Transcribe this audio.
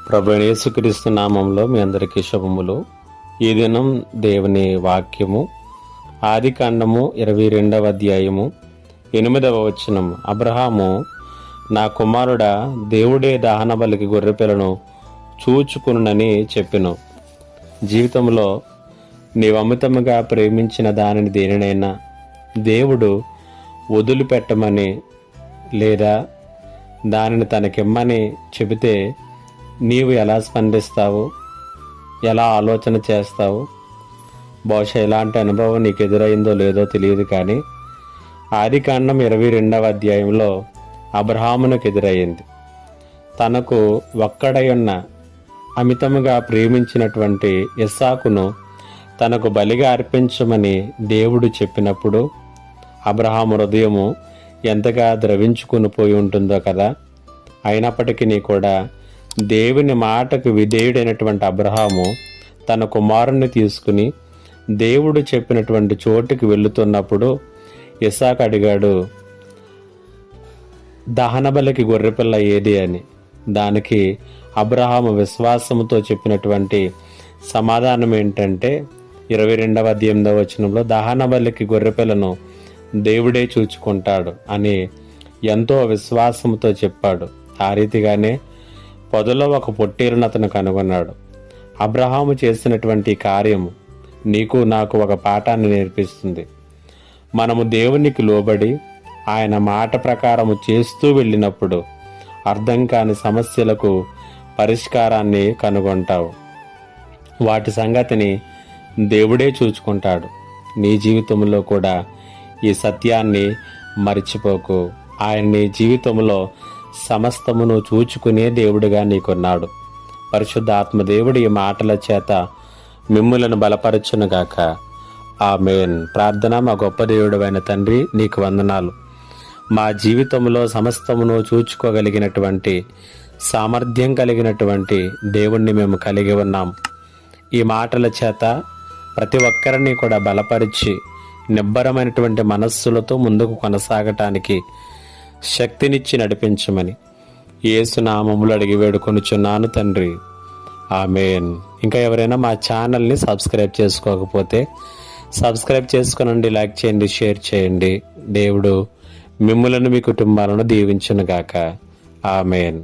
ప్రభువైన యేసుక్రీస్తు నామంలో మీ అందరికీ శుభములు. ఈ దినం దేవుని వాక్యము ఆదికాండము 22వ అధ్యాయము 8వ వచనం. అబ్రహాము, నా కుమారుడా, దేవుడే దహన బలికి గొర్రెపిల్లను చూచుకునునని చెప్పెను. జీవితంలో నీవు అమితముగా ప్రేమించిన దానిని దేనినైనా దేవుడు వదిలిపెట్టమని లేదా దానిని తనకిమ్మని చెబితే నీవు ఎలా స్పందిస్తావు, ఎలా ఆలోచన చేస్తావు? బహుశా ఇలాంటి అనుభవం నీకు ఎదురైందో లేదో తెలియదు, కానీ ఆదికాండం 22వ అధ్యాయంలో అబ్రహామునకు ఎదురయ్యింది. తనకు ఒక్కడై ఉన్న అమితముగా ప్రేమించినటువంటి ఇస్సాకును తనకు బలిగా అర్పించమని దేవుడు చెప్పినప్పుడు అబ్రహాము హృదయము ఎంతగా ద్రవించుకుని పోయి ఉంటుందో కదా. అయినప్పటికీ కూడా దేవుని మాటకు విధేయుడైనటువంటి అబ్రహాము తన కుమారుణ్ణి తీసుకుని దేవుడు చెప్పినటువంటి చోటుకి వెళుతున్నప్పుడు ఇస్సాకు అడిగాడు, దహన బలికి గొర్రెపిల్ల ఏది అని. దానికి అబ్రహాము విశ్వాసంతో చెప్పినటువంటి సమాధానం ఏంటంటే 22వ 8వ వచనంలో, దహన బలికి గొర్రెపిల్లను దేవుడే చూచుకుంటాడు అని ఎంతో విశ్వాసంతో చెప్పాడు. ఆ రీతిగానే పొదలో ఒక పొట్టేలును అతను కనుగొన్నాడు. అబ్రహాము చేసినటువంటి కార్యము నీకు నాకు ఒక పాఠాన్ని నేర్పిస్తుంది. మనము దేవునికి లోబడి ఆయన మాట ప్రకారము చేస్తూ వెళ్ళినప్పుడు అర్థం కాని సమస్యలకు పరిష్కారాన్ని కనుగొంటావు. వాటి సంగతిని దేవుడే చూచుకుంటాడు. నీ జీవితంలో కూడా ఈ సత్యాన్ని మరిచిపోకు. ఆయన నీ జీవితంలో సమస్తమును చూచుకునే దేవుడిగా నీకున్నాడు. పరిశుద్ధ ఆత్మదేవుడి ఈ మాటల చేత మిమ్ములను బలపరచునుగాక. ఆమేన్. ప్రార్థన. మా గొప్ప దేవుడైన తండ్రి, నీకు వందనాలు. మా జీవితంలో సమస్తమును చూచుకోగలిగినటువంటి సామర్థ్యం కలిగినటువంటి దేవుణ్ణి మేము కలిగి ఉన్నాం. ఈ మాటల చేత ప్రతి ఒక్కరిని కూడా బలపరిచి నిబ్బరమైనటువంటి మనస్సులతో ముందుకు కొనసాగటానికి శక్తినిచ్చి నడిపించమని యేసు నామములో అడిగి వేడుకొనుచున్నాను తండ్రి. ఆమేన్. ఇంకా ఎవరైనా మా ఛానల్ని సబ్స్క్రైబ్ చేసుకోకపోతే సబ్స్క్రైబ్ చేసుకోనండి, లైక్ చేయండి, షేర్ చేయండి. దేవుడు మిమ్ములను మీ కుటుంబాలను దీవించునుగాక. ఆమేన్.